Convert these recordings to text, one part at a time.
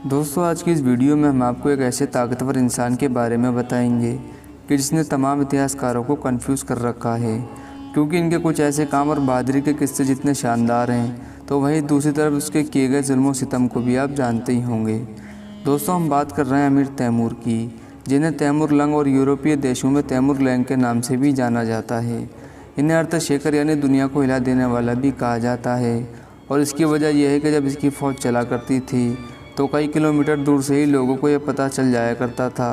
दोस्तों, आज की इस वीडियो में हम आपको एक ऐसे ताकतवर इंसान के बारे में बताएंगे कि जिसने तमाम इतिहासकारों को कंफ्यूज कर रखा है, क्योंकि इनके कुछ ऐसे काम और बहादुरी के किस्से जितने शानदार हैं, तो वहीं दूसरी तरफ उसके किए गए जुल्म और सितम को भी आप जानते ही होंगे। दोस्तों, हम बात कर रहे हैं अमीर तैमूर की, जिन्हें तैमूर लंग और यूरोपीय देशों में तैमूर लैंग के नाम से भी जाना जाता है। इन्हें अर्थशेखर यानी दुनिया को हिला देने वाला भी कहा जाता है, और इसकी वजह यह है कि जब इसकी फ़ौज चला करती थी तो कई किलोमीटर दूर से ही लोगों को यह पता चल जाया करता था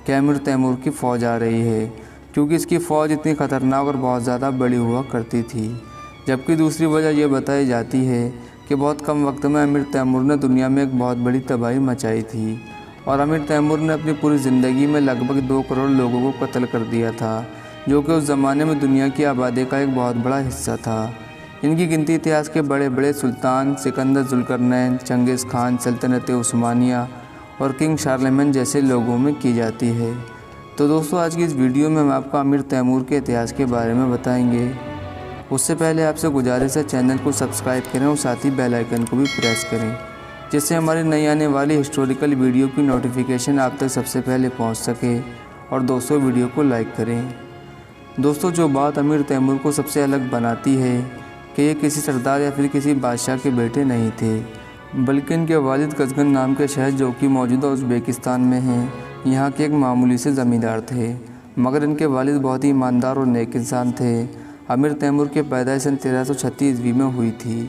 कि अमीर तैमूर की फ़ौज आ रही है, क्योंकि इसकी फ़ौज इतनी ख़तरनाक और बहुत ज़्यादा बड़ी हुआ करती थी। जबकि दूसरी वजह यह बताई जाती है कि बहुत कम वक्त में अमीर तैमूर ने दुनिया में एक बहुत बड़ी तबाही मचाई थी, और अमीर तैमूर ने अपनी पूरी ज़िंदगी में लगभग 2 करोड़ लोगों को कत्ल कर दिया था, जो कि उस ज़माने में दुनिया की आबादी का एक बहुत बड़ा हिस्सा था। इनकी गिनती इतिहास के बड़े बड़े सुल्तान सिकंदर जुल्करनैन, चंगेज़ खान, सल्तनत उस्मानिया और किंग शार्लेमेन जैसे लोगों में की जाती है। तो दोस्तों, आज की इस वीडियो में हम आपको अमीर तैमूर के इतिहास के बारे में बताएंगे। उससे पहले आपसे गुजारिश है, चैनल को सब्सक्राइब करें और साथ ही बेल आइकन को भी प्रेस करें, जिससे हमारी नई आने वाली हिस्टोरिकल वीडियो की नोटिफिकेशन आप तक सबसे पहले पहुँच सके। और दोस्तों, वीडियो को लाइक करें। दोस्तों, जो बात अमीर तैमूर को सबसे अलग बनाती है कि ये किसी सरदार या फिर किसी बादशाह के बेटे नहीं थे, बल्कि इनके वालिद कज़गन नाम के शहर, जो कि मौजूदा उज़्बेकिस्तान में हैं, यहाँ के एक मामूली से ज़मींदार थे, मगर इनके वालिद बहुत ही ईमानदार और नेक इंसान थे। अमीर तैमूर की पैदाइश सन 1336 ईस्वी में हुई थी।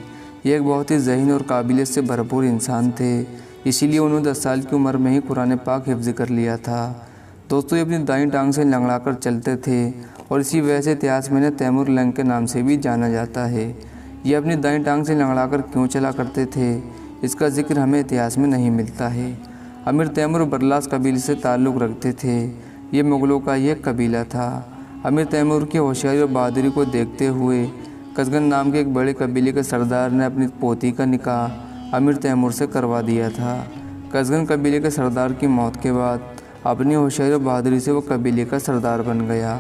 ये एक बहुत ही ज़हीन और काबिलियत से भरपूर इंसान थे, इसीलिए उन्होंने 10 साल की उम्र में ही कुरान पाक हिफ्ज़ कर लिया था। दोस्तों, ये अपनी दाईं टांग से लंगड़ा कर चलते थे, और इसी वजह से इतिहास में इन्हें तैमूर लैंग के नाम से भी जाना जाता है। ये अपनी दाईं टांग से लंगड़ाकर क्यों चला करते थे, इसका जिक्र हमें इतिहास में नहीं मिलता है। अमीर तैमूर बरलास कबीले से ताल्लुक़ रखते थे। ये मुग़लों का ही एक कबीला था। अमीर तैमूर की होशियारी और बहादुरी को देखते हुए कज़गन नाम के एक बड़े कबीले के सरदार ने अपनी पोती का निकाह अमीर तैमूर से करवा दिया था। कज़गन कबीले के सरदार की मौत के बाद अपनी होशियारी और बहादुरी से वो कबीले का सरदार बन गया,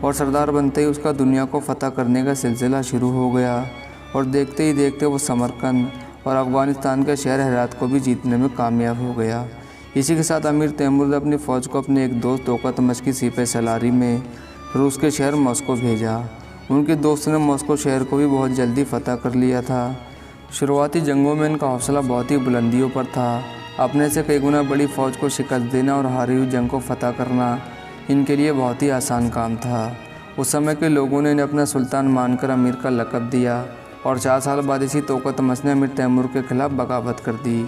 और सरदार बनते ही उसका दुनिया को फ़तह करने का सिलसिला शुरू हो गया, और देखते ही देखते वो समरकंद और अफ़गानिस्तान के शहर हेरात को भी जीतने में कामयाब हो गया। इसी के साथ अमीर तैमूर ने अपनी फ़ौज को अपने एक दोस्त तोक़तमश की सिपह सलारी में रूस के शहर मॉस्को भेजा। उनके दोस्त ने मॉस्को शहर को भी बहुत जल्दी फ़तह कर लिया था। शुरुआती जंगों में इनका हौसला बहुत ही बुलंदियों पर था। अपने से कई गुना बड़ी फ़ौज को शिकस्त देना और हारी हुई जंग को फ़तह करना इनके लिए बहुत ही आसान काम था। उस समय के लोगों ने इन्हें अपना सुल्तान मानकर अमीर का लक़ब दिया, और 4 साल बाद इसी तोक़तमश ने अमीर तैमूर के खिलाफ बगावत कर दी,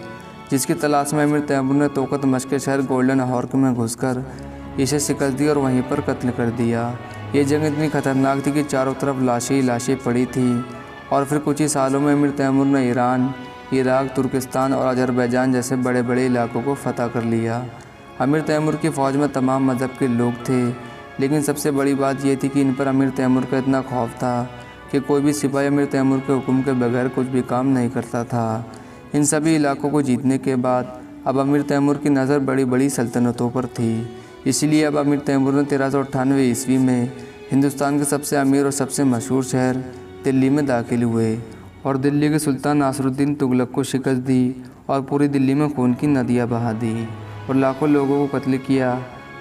जिसकी तलाश में अमीर तैमूर ने तोक़तमश के शहर गोल्डन हॉर्क में घुसकर इसे शिकस्त दी और वहीं पर कत्ल कर दिया। ये जंग इतनी ख़तरनाक थी कि चारों तरफ लाशें ही लाशें पड़ी थी, और फिर कुछ ही सालों में अमीर तैमूर ने ईरान, इराक़, तुर्किस्तान और अज़रबैजान जैसे बड़े बड़े इलाकों को फ़तह कर लिया। अमीर तैमूर की फ़ौज में तमाम मज़हब के लोग थे, लेकिन सबसे बड़ी बात यह थी कि इन पर अमीर तैमूर का इतना खौफ था कि कोई भी सिपाही अमीर तैमूर के हुक्म के बगैर कुछ भी काम नहीं करता था। इन सभी इलाकों को जीतने के बाद अब अमीर तैमूर की नज़र बड़ी बड़ी सल्तनतों पर थी। इसीलिए अब अमीर तैमूर ने 1398 ईस्वी में हिंदुस्तान के सबसे अमीर और सबसे मशहूर शहर दिल्ली में दाखिल हुए, और दिल्ली के सुल्तान नासिरुद्दीन तुगलक को शिकस्त दी, और पूरी दिल्ली में खून की नदियाँ बहा दी, और लाखों लोगों को कत्ल किया,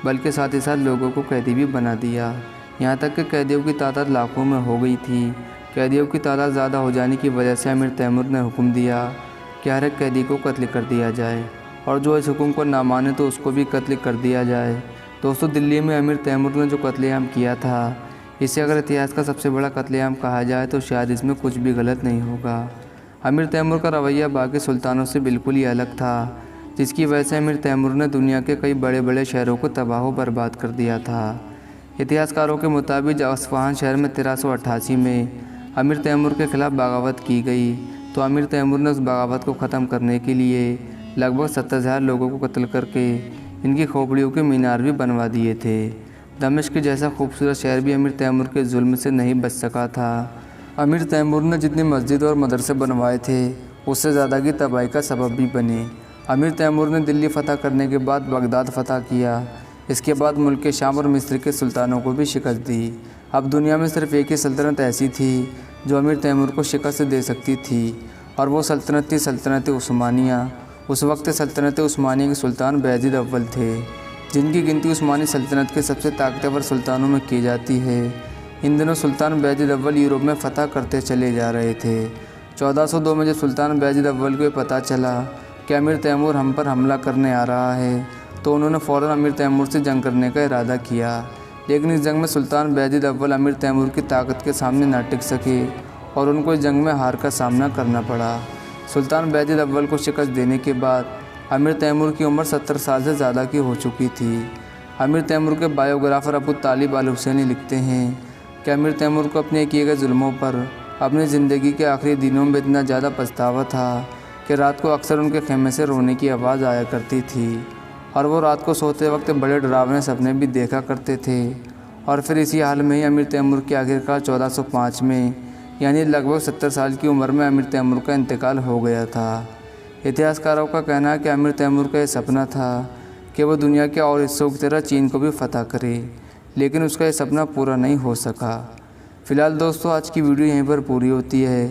बल्कि साथ ही साथ लोगों को कैदी भी बना दिया। यहाँ तक कि कैदियों की तादाद लाखों में हो गई थी। कैदियों की तादाद ज़्यादा हो जाने की वजह से अमीर तैमूर ने हुक्म दिया कि हर एक कैदी को कत्ल कर दिया जाए, और जो इस हुक्म को ना माने तो उसको भी कत्ल कर दिया जाए। दोस्तों, दिल्ली में अमीर तैमूर ने जो कत्लेआम किया था, इसे अगर इतिहास का सबसे बड़ा कत्लेआम कहा जाए तो शायद इसमें कुछ भी गलत नहीं होगा। अमीर तैमूर का रवैया बाकी सुल्तानों से बिल्कुल ही अलग था, जिसकी वजह से अमीर तैमूर ने दुनिया के कई बड़े बड़े शहरों को तबाह व बर्बाद कर दिया था। इतिहासकारों के मुताबिक अस्फ़हान शहर में 1388 में अमीर तैमूर के खिलाफ बगावत की गई, तो अमीर तैमूर ने उस बगावत को ख़त्म करने के लिए लगभग 70,000 लोगों को कत्ल करके इनकी खोपड़ियों के मीनार भी बनवा दिए थे। दमिश्क जैसा खूबसूरत शहर भी अमीर तैमूर के जुल्म से नहीं बच सका था। अमीर तैमूर ने जितनी मस्जिद और मदरसे बनवाए थे, उससे ज़्यादा की तबाही का सबब भी बने। अमीर तैमूर ने दिल्ली फ़तह करने के बाद बगदाद फ़तह किया। इसके बाद मुल्क के शाम और मिस्र के सुल्तानों को भी शिकस्त दी। अब दुनिया में सिर्फ़ एक ही सल्तनत ऐसी थी जो अमीर तैमूर को शिकस्त दे सकती थी, और वो सल्तनत थी सल्तनत उस्मानिया। उस वक्त सल्तनत उस्मानिया के सुल्तान बायज़ीद अव्वल थे, जिनकी गिनती उस्मानी सल्तनत के सबसे ताकतवर सुल्तानों में की जाती है। इन दिनों सुल्तान बायज़ीद अव्वल यूरोप में फ़तह करते चले जा रहे थे। 1402 में जब सुल्तान बायज़ीद अव्वल को पता चला कि अमीर तैमूर हम पर हमला करने आ रहा है, तो उन्होंने फ़ौरन अमीर तैमूर से जंग करने का इरादा किया। लेकिन इस जंग में सुल्तान बायज़ीद अव्वल अमीर तैमूर की ताकत के सामने न टिक सके और उनको इस जंग में हार का सामना करना पड़ा। सुल्तान बायज़ीद अव्वल को शिकस्त देने के बाद अमीर तैमूर की उम्र 70 साल से ज़्यादा की हो चुकी थी। अमीर तैमूर के बायोग्राफर अबू तालिब अल हुसैनी लिखते हैं कि अमीर तैमूर को अपने किए गए जुल्मों पर अपनी ज़िंदगी के आखिरी दिनों में इतना ज़्यादा पछतावा था कि रात को अक्सर उनके खेमे से रोने की आवाज़ आया करती थी और वो रात को सोते वक्त बड़े डरावने सपने भी देखा करते थे। और फिर इसी हाल में ही अमीर तैमूर की आखिरकार 1405 में यानी लगभग 70 साल की उम्र में अमीर तैमूर का इंतकाल हो गया था। इतिहासकारों का कहना है कि अमीर तैमूर का यह सपना था कि वो दुनिया के और हिस्सों की तरह चीन को भी फतह करे, लेकिन उसका यह सपना पूरा नहीं हो सका। फ़िलहाल दोस्तों, आज की वीडियो यहीं पर पूरी होती है।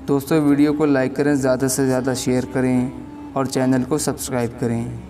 दोस्तों, वीडियो को लाइक करें, ज़्यादा से ज़्यादा शेयर करें और चैनल को सब्सक्राइब करें।